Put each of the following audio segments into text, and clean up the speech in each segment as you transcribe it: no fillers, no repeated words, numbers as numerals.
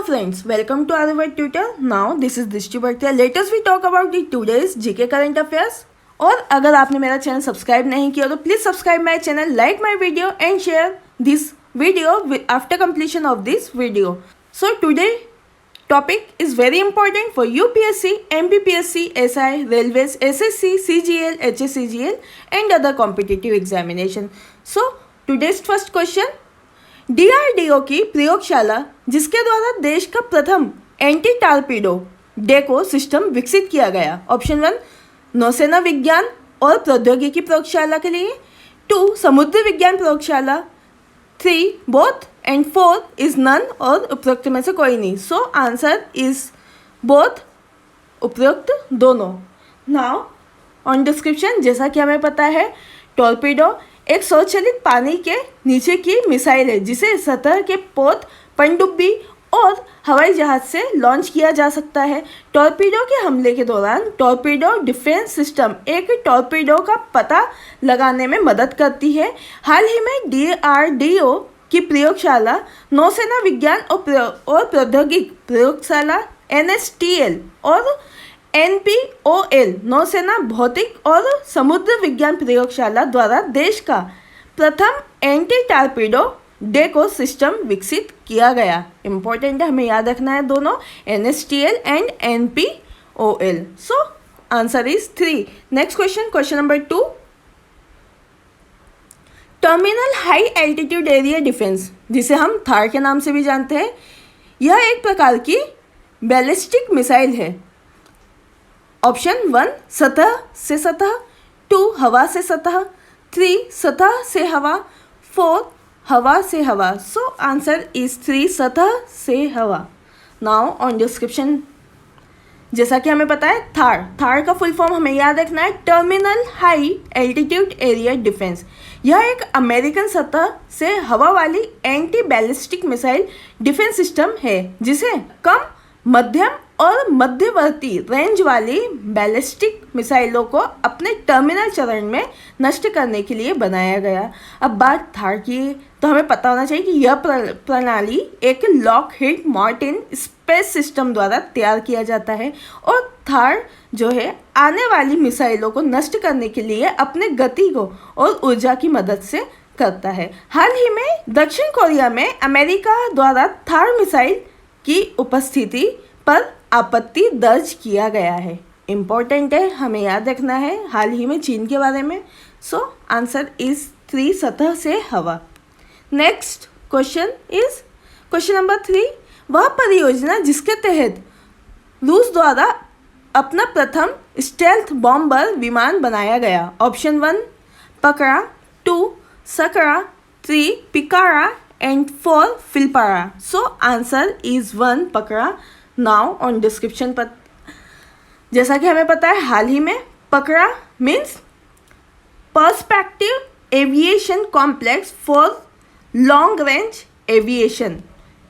friends, welcome to our tutor. Now this is Drishti Bhartia. Let us we talk about the today's GK current affairs. और अगर आपने मेरा channel subscribe नहीं किया तो please subscribe my channel, like my video and share this video after completion of this video. So today topic is very important for UPSC, MPPSC, SI, Railways, SSC, CGL, HSCGL and other competitive examination. So today's first question. DRDO की प्रयोगशाला जिसके द्वारा देश का प्रथम anti torpedo deco system विकसित किया गया. ऑप्शन 1 नौसेना विज्ञान और प्रौद्योगिकी प्रयोगशाला के लिए, 2 समुद्र विज्ञान प्रयोगशाला, 3 बोथ एंड 4 इज नन और उपरोक्त में से कोई नहीं. सो आंसर इज बोथ, उपरोक्त दोनों. नाउ ऑन डिस्क्रिप्शन, जैसा कि हमें पता है टॉर्पीडो एक स्वचालित पानी के नीचे की मिसाइल है जिसे सतह के पोत, पनडुब्बी और हवाई जहाज से लॉन्च किया जा सकता है. टॉर्पीडो के हमले के दौरान टॉर्पीडो डिफेंस सिस्टम एक टॉर्पीडो का पता लगाने में मदद करती है. हाल ही में DRDO की प्रयोगशाला नौसेना विज्ञान और प्रौद्योगिकी प्रयोगशाला NSTL और NPOL नौसेना भौतिक और समुद्र विज्ञान प्रयोगशाला द्वारा देश का प्रथम एंटी टारपीडो डेको सिस्टम विकसित किया गया. इंपॉर्टेंट है, हमें याद रखना है दोनों, NSTL and NPOL. So answer is 3. Next question, question number 2. Terminal high altitude area defence, जिसे हम थार के नाम से भी जानते हैं, यह एक प्रकार की बैलिस्टिक मिसाइल है. ऑप्शन 1 सतह से सतह, 2 हवा से सतह, 3 सतह से हवा, 4 हवा से हवा. सो आंसर इज 3 सतह से हवा. नाउ ऑन डिस्क्रिप्शन, जैसा कि हमें पता है थार का फुल फॉर्म हमें याद रखना है, terminal high altitude area defence. यह एक अमेरिकन सतह से हवा वाली anti ballistic missile defence system है जिसे कम, मध्यम और मध्यवर्ती रेंज वाली बैलिस्टिक मिसाइलों को अपने टर्मिनल चरण में नष्ट करने के लिए बनाया गया. अब बात थार की, तो हमें पता होना चाहिए कि यह प्रणाली एक लॉकहीड मार्टिन स्पेस सिस्टम द्वारा तैयार किया जाता है और थार जो है आने वाली मिसाइलों को नष्ट करने के लिए अपने गति को और ऊर्जा की मदद से करता है. हाल ही में दक्षिण कोरिया में अमेरिका द्वारा थार मिसाइल की उपस्थिति पर आपत्ति दर्ज किया गया है. इम्पोर्टेंट है, हमें याद रखना है हाल ही में चीन के बारे में. सो आंसर इज 3 सतह से हवा. Next question is question number 3. वह परियोजना जिसके तहत रूस द्वारा अपना प्रथम स्टेल्थ बॉम्बर विमान बनाया गया. ऑप्शन 1 पकड़ा, 2 सकरा, 3 पिकारा एंड 4 फिलपारा. सो आंसर इज 1 पकड़ा. नाउ ऑन डिस्क्रिप्शन पर, जैसा कि हमें पता है हाल ही में पकड़ा means perspective aviation complex for long range aviation.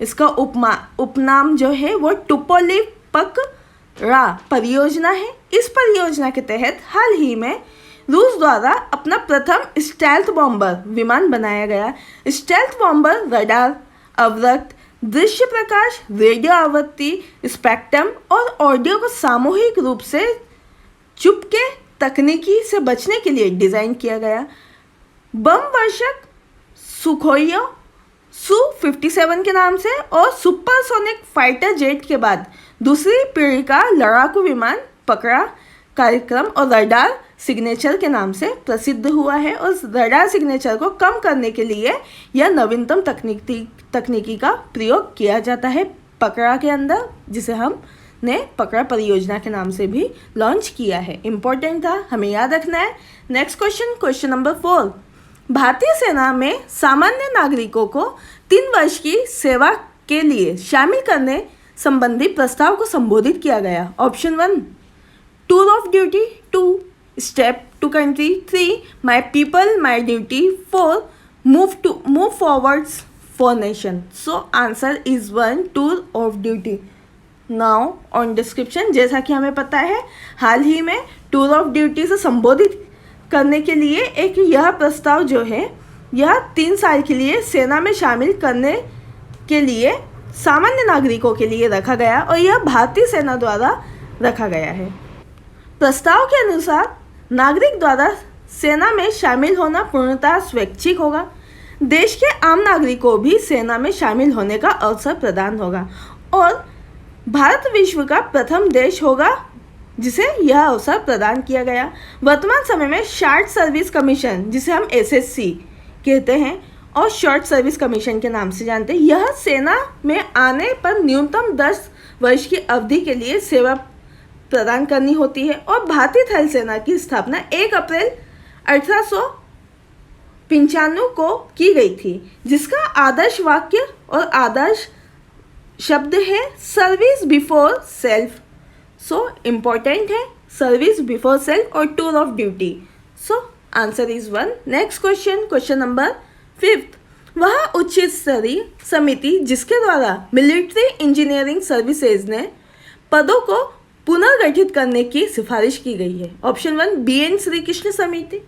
इसका उपनाम जो है वो टुपोलिव पकड़ा परियोजना है. इस परियोजना के तहत हाल ही में रूस द्वारा अपना प्रथम स्टेल्थ बॉम्बर विमान बनाया गया. स्टेल्थ बॉम्बर रडार, अवरक्त, दृश्य प्रकाश, रेडियो आवृत्ति स्पेक्ट्रम और ऑडियो को सामूहिक रूप से चुपके तकनीकी से बचने के लिए डिज़ाइन किया गया. बम वर्षक सुखोई Su-57 के नाम से और सुपरसोनिक फाइटर जेट के बाद दूसरी पीढ़ी का लड़ाकू विमान पकड़ा कार्यक्रम और रडार सिग्नेचर के नाम से प्रसिद्ध हुआ है. और रडार सिग्नेचर को कम करने के लिए यह नवीनतम तकनीकी का प्रयोग किया जाता है पकड़ा के अंदर, जिसे हमने पकड़ा परियोजना के नाम से भी लॉन्च किया है. इम्पोर्टेंट था, हमें याद रखना है. Next question, question number 4. भारतीय सेना में सामान्य नागरिकों को 3 वर्ष की सेवा के लिए शामिल करने संबंधी प्रस्ताव को संबोधित किया गया. Option 1 tour of duty, 2 step to country, 3 my people my duty, 4 move forwards for nation. So answer is 1 tour of duty. Now on description, जैसा कि हमें पता है हाल ही में टूर ऑफ ड्यूटी से संबोधित करने के लिए एक यह प्रस्ताव जो है यह 3 साल के लिए सेना में शामिल करने के लिए सामान्य नागरिकों के लिए रखा गया और यह भारतीय सेना द्वारा रखा गया है। प्रस्ताव के अनुसार नागरिक द्वारा सेना में शामिल होना पूर्णतः स्वैच्छिक होगा। देश के आम नागरिकों को भी सेना में शामिल होने का अवसर प्रदान होगा और भारत विश्व का प्रथम देश होगा जिसे यह अवसर प्रदान किया गया। वर्तमान समय में शॉर्ट सर्विस कमीशन, जिसे हम एसएससी कहते हैं और शॉर्ट सर्विस कमीशन के नाम से जानते हैं, यह सेना में आने पर न्यूनतम 10 वर्ष की अवधि के लिए सेवा प्रदान करनी होती है और भारतीय थल सेना की स्थापना 1 अप्रैल 1895 को की गई थी, जिसका आदर्श वाक्य और आदर्श शब्द है service before self. So important है सर्विस बिफोर सेल्फ और tour of duty. So answer is 1। Next question, question number 5। वह उच्च स्तरीय समिति जिसके द्वारा मिलिट्री इंजीनियरिंग सर्विसेज ने पदों को पुनर्गठित करने की सिफारिश की गई है। ऑप्शन 1 BN श्री कृष्ण समिति,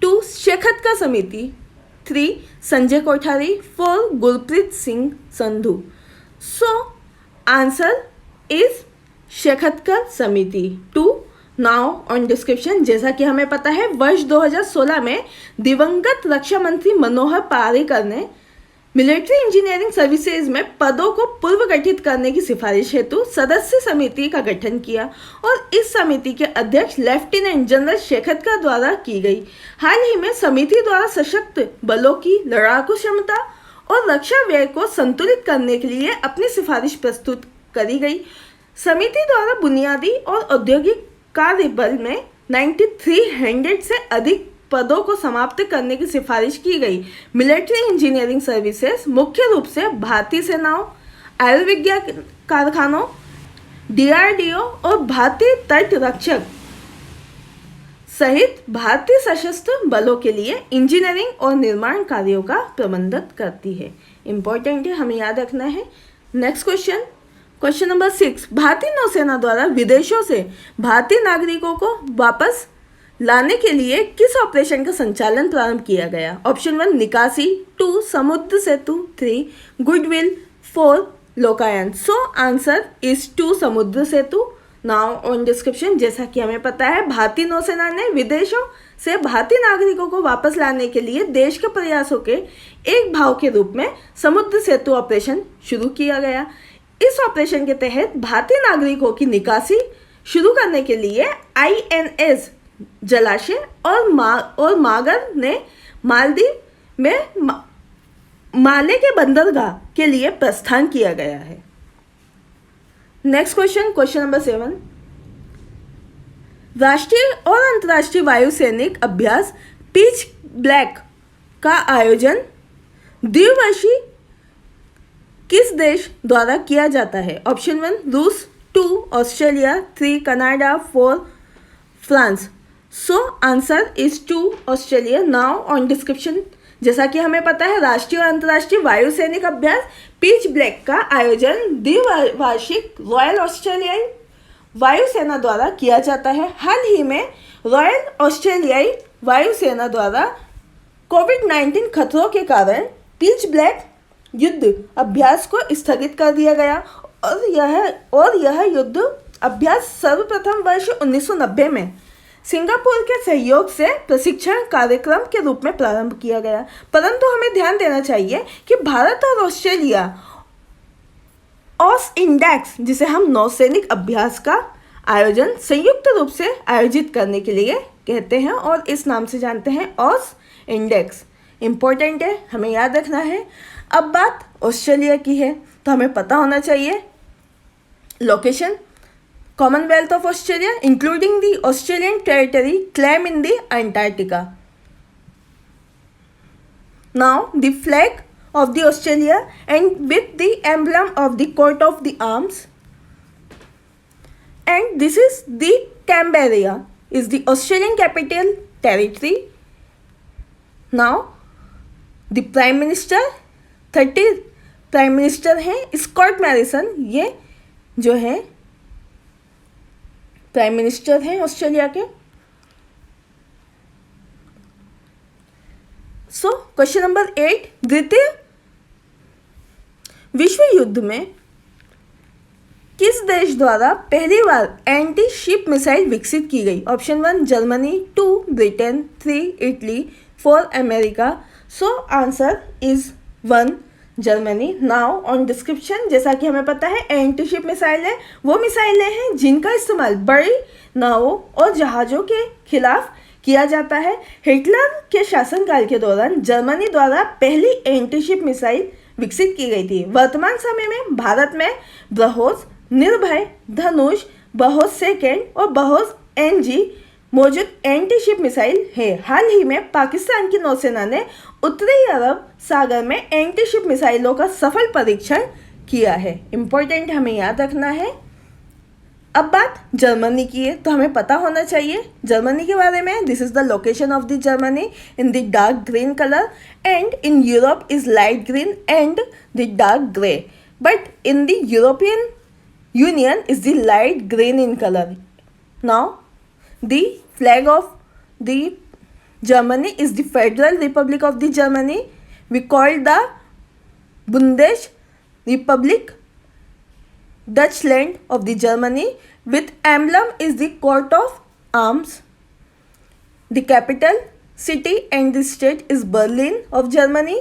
2 शेखतकर समिति, 3 Sanjay Kothari, 4 Gurpreet Singh Sandhu. So answer is Shekatkar समिति। 2 नाउ ऑन डिस्क्रिप्शन। जैसा कि हमें पता है वर्ष 2016 में दिवंगत रक्षा मंत्री मनोहर पार्रिकर ने मिलिट्री इंजीनियरिंग सर्विसेज में पदों को पूर्व गठित करने की सिफारिश हेतु सदस्य समिति का गठन किया और इस समिति के अध्यक्ष लेफ्टिनेंट जनरल शेखतकर द्वारा की गई। हाल ही में समिति द्वारा सशक्त बलों की लड़ाकू क्षमता और रक्षा व्यय को संतुलित करने के लिए अपनी सिफारिश प्रस्तुत करी गई। समिति द्वारा बुनियादी और औद्योगिक कार्य बल में 9300 से अधिक पदों को समाप्त करने की सिफारिश की गई। मिलिट्री इंजीनियरिंग सर्विसेज मुख्य रूप से भारतीय सेनाओं, आयुर्विज्ञान कारखानों, DRDO और भारतीय तट रक्षक सहित भारतीय सशस्त्र बलों के लिए इंजीनियरिंग और निर्माण कार्यों का प्रबंधन करती है। इंपॉर्टेंट है, हमें याद रखना है। Next question, question number 6। भारतीय नौसेना द्वारा विदेशों से भारतीय नागरिकों को वापस लाने के लिए किस ऑपरेशन का संचालन प्रारंभ किया गया? ऑप्शन 1 निकासी, 2 समुद्र सेतु, 3 goodwill, 4 Lokayan. So answer is 2 समुद्र सेतु। Now on description. जैसा कि हमें पता है भारतीय नौसेना ने विदेशों से भारतीय नागरिकों को वापस लाने के लिए देश के प्रयासों के एक भाग के रूप में समुद्र सेतु ऑपरेशन शुरू किया गया। इस ऑपरेशन के तहत भारतीय नागरिकों की निकासी शुरू करने के लिए INS जलाशय और मागर ने मालदीव में माले के बंदरगाह के लिए प्रस्थान किया गया है। Next question, question number 7। राष्ट्रीय और अंतर्राष्ट्रीय वायु सैनिक अभ्यास पिच ब्लैक का आयोजन द्विवर्षीय किस देश द्वारा किया जाता है? ऑप्शन 1 रूस, 2 Australia, 3 Canada, 4 France. So answer is 2 Australia. Now on description. जैसा कि हमें पता है राष्ट्रीय और अंतर्राष्ट्रीय वायु सैनिक अभ्यास पिच ब्लैक का आयोजन द्विवार्षिक रॉयल ऑस्ट्रेलियाई वायुसेना द्वारा किया जाता है। हाल ही में रॉयल ऑस्ट्रेलियाई वायुसेना द्वारा कोविड-19 खतरों के कारण पिच ब्लैक युद्ध अभ्यास को स्थगित कर दिया गया और यह युद्ध अभ्यास सर्वप्रथम वर्ष 1990 में सिंगापुर के सहयोग से प्रशिक्षण कार्यक्रम के रूप में प्रारंभ किया गया। परंतु हमें ध्यान देना चाहिए कि भारत और ऑस्ट्रेलिया ऑस इंडेक्स, जिसे हम नौसैनिक अभ्यास का आयोजन संयुक्त रूप से आयोजित करने के लिए कहते हैं और इस नाम से जानते हैं ऑस इंडेक्स। इम्पोर्टेंट है, हमें याद रखना है। अब बात ऑस्ट्रेलिया की है तो हमें पता होना चाहिए location. Commonwealth of Australia, including the Australian territory claim in the Antarctica. Now, the flag of the Australia and with the emblem of the coat of the arms. And this is the Canberra, is the Australian capital territory. Now, the Prime Minister, 30 Prime Minister हैं Scott मैरिसन, ये जो है prime minister हैं Australia के। So question number 8। द्वितीय विश्व युद्ध में किस देश द्वारा पहली बार एंटी शिप मिसाइल विकसित की गई? Option 1 Germany, 2 Britain, 3 Italy, 4 America. So answer is 1 Germany. Now on description, जैसा कि हमें पता है एंटी शिप मिसाइल है वो मिसाइलें हैं जिनका इस्तेमाल बड़ी नावों और जहाज़ों के खिलाफ किया जाता है। हिटलर के शासनकाल के दौरान जर्मनी द्वारा पहली एंटी शिप मिसाइल विकसित की गई थी। वर्तमान समय में भारत में ब्रह्मोस, निर्भय, धनुष, ब्रह्मोस सेकेंड और ब्रह्मोस एनजी मौजूद एंटी शिप मिसाइल है। हाल ही में पाकिस्तान की नौसेना ने उत्तरी अरब सागर में एंटी शिप मिसाइलों का सफल परीक्षण किया है। इम्पोर्टेंट हमें याद रखना है। अब बात जर्मनी की है तो हमें पता होना चाहिए जर्मनी के बारे में। This is the location of the Germany in the dark green colour and in Europe is light green and the dark grey, but in the European union is the light green in colour. Now the flag of the Germany is the Federal Republic of the Germany. We call the Bundesrepublik Deutschland of the Germany. With emblem is the coat of arms. The capital city and the state is Berlin of Germany.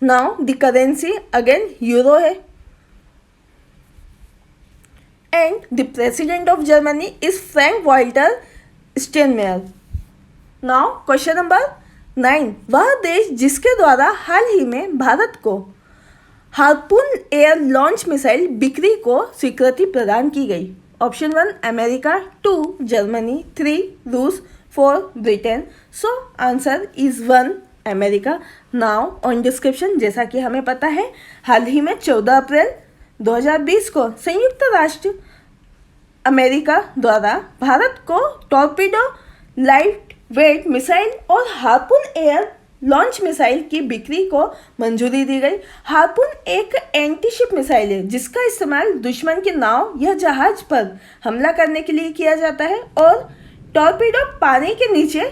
Now the currency again euro है. And the president of Germany is Frank Walter Steinmeier. Now question number 9, वह देश जिसके द्वारा हाल ही में भारत को harpoon air launch missile बिक्री को स्वीकृति प्रदान की गई? ऑप्शन 1 अमेरिका, 2 जर्मनी, 3 रूस, 4 Britain. So answer is 1 America. Now on description, जैसा कि हमें पता है हाल ही में 14 अप्रैल 2020 को संयुक्त राष्ट्र अमेरिका द्वारा भारत को टॉर्पीडो, लाइट वेट मिसाइल और हार्पून एयर लॉन्च मिसाइल की बिक्री को मंजूरी दी गई। हार्पून एक एंटी शिप मिसाइल है जिसका इस्तेमाल दुश्मन की नाव या जहाज पर हमला करने के लिए किया जाता है, और टॉर्पीडो पानी के नीचे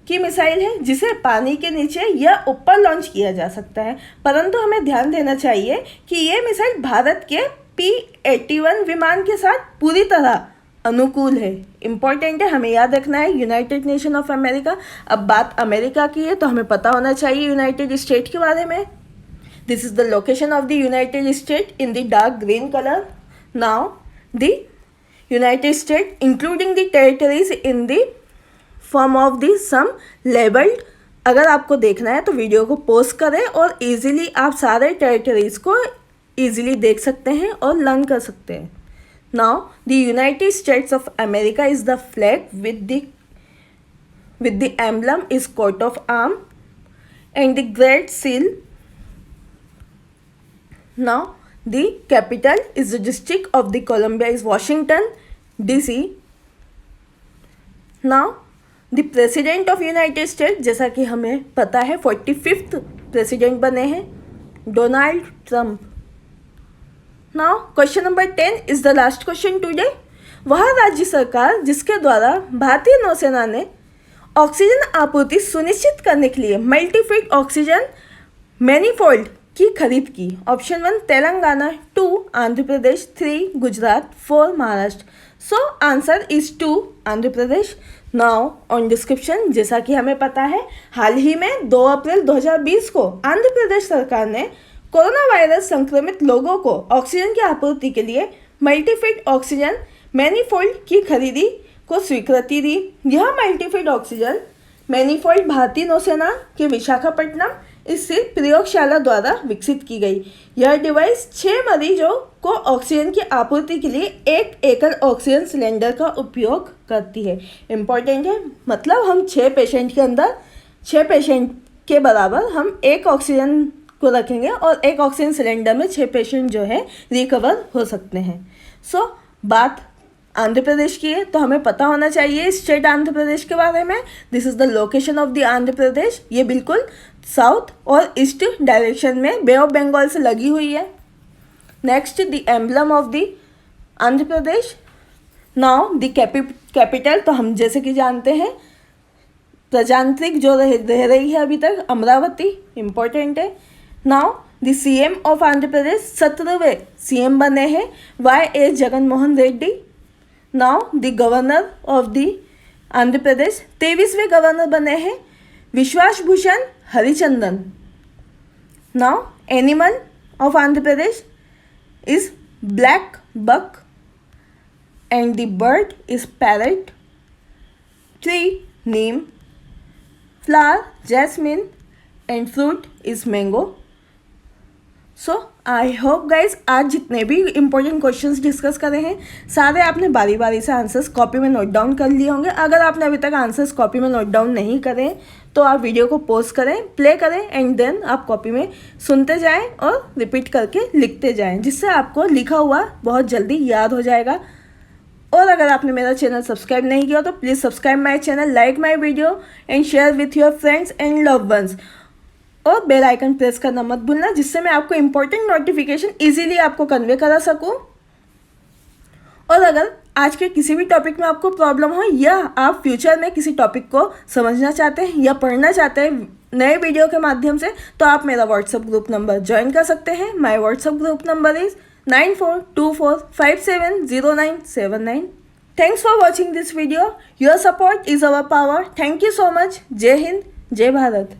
की मिसाइल है जिसे पानी के नीचे या ऊपर लॉन्च किया जा सकता है। परंतु हमें ध्यान देना चाहिए कि ये मिसाइल भारत के P-81 विमान के साथ पूरी तरह अनुकूल है। इम्पॉर्टेंट है, हमें याद रखना है यूनाइटेड नेशन ऑफ अमेरिका। अब बात अमेरिका की है तो हमें पता होना चाहिए यूनाइटेड स्टेट के बारे में। This is the location of the United State in the dark green colour. Now the United State including the territories in the form of the some labelled. अगर आपको देखना है तो वीडियो को पॉज करें और इजीली आप सारे टेरिटरीज को इजीली देख सकते हैं और लर्न कर सकते हैं। Now, the United States of America is the flag with the emblem is coat of arm and the Great Seal. Now, the capital is the District of the Columbia is Washington, D.C. Now, the President of United States, जैसा कि हमें पता है 45th president बने हैं Donald Trump. Now question number 10 is the last question today. वह राज्य सरकार जिसके द्वारा भारतीय नौसेना ने ऑक्सीजन आपूर्ति सुनिश्चित करने के लिए मल्टीफीड ऑक्सीजन मैनीफोल्ड की खरीद की? Option 1 Telangana, 2 Andhra Pradesh, 3 Gujarat, 4 Maharashtra. So answer is 2 Andhra Pradesh. Now on description, जैसा कि हमें पता है हाल ही में 2 अप्रैल 2020 को आंध्र प्रदेश सरकार ने कोरोना वायरस संक्रमित लोगों को ऑक्सीजन की आपूर्ति के लिए मल्टीफीड ऑक्सीजन मैनीफोल्ड की खरीदी को स्वीकृति दी। यह मल्टीफीड ऑक्सीजन मैनीफोल्ड भारतीय नौसेना के विशाखापट्टनम स्थित प्रयोगशाला द्वारा विकसित की गई। यह डिवाइस 6 मरीजों को ऑक्सीजन की आपूर्ति के लिए एक एकल ऑक्सीजन सिलेंडर का उपयोग करती है। इम्पॉर्टेंट है, मतलब हम 6 पेशेंट के अंदर 6 पेशेंट के बराबर हम एक ऑक्सीजन को रखेंगे और एक ऑक्सीजन सिलेंडर में 6 पेशेंट जो है रिकवर हो सकते हैं। सो बात आंध्र प्रदेश की है तो हमें पता होना चाहिए स्टेट आंध्र प्रदेश के बारे में। This is the location of the Andhra Pradesh. ये बिल्कुल साउथ और ईस्ट डायरेक्शन में बे ऑफ बंगाल से लगी हुई है। Next the emblem of the Andhra Pradesh. Now the capital तो हम जैसे कि जानते हैं प्रजातांत्रिक जो रह रही है अभी तक, अमरावती। इम्पोर्टेंट है। Now the CM of Andhra Pradesh 17वें CM बने हैं YS Jaganmohan Reddy. Now the governor of the Andhra Pradesh 23वें गवर्नर बने हैं Vishwas Bhushan Harichandan. Now animal of Andhra Pradesh is blackbuck and the bird is parrot. Tree name flower jasmine and fruit is mango. So I hope guys आज जितने भी important questions discuss करे हैं सारे आपने बारी बारी से आंसर्स कॉपी में नोट डाउन कर लिए होंगे। अगर आपने अभी तक आंसर्स कॉपी में नोट डाउन नहीं करे तो आप वीडियो को पॉज करें, प्ले करें एंड देन आप कॉपी में सुनते जाएं और रिपीट करके लिखते जाएं, जिससे आपको लिखा हुआ बहुत जल्दी याद हो जाएगा। और अगर आपने मेरा चैनल सब्सक्राइब नहीं किया तो please subscribe my channel, like my video and share with your friends and love ones. और बेल आइकन प्रेस करना मत भूलना, जिससे मैं आपको इम्पोर्टेंट नोटिफिकेशन इजीली आपको कन्वे करा सकूं। और अगर आज के किसी भी टॉपिक में आपको प्रॉब्लम हो या आप फ्यूचर में किसी टॉपिक को समझना चाहते हैं या पढ़ना चाहते हैं नए वीडियो के माध्यम से, तो आप मेरा व्हाट्सएप ग्रुप नंबर ज्वाइन कर सकते हैं। My WhatsApp group number is 9424570979। Thanks for watching this video. Your support is our power. Thank you so much. जय हिंद, जय भारत।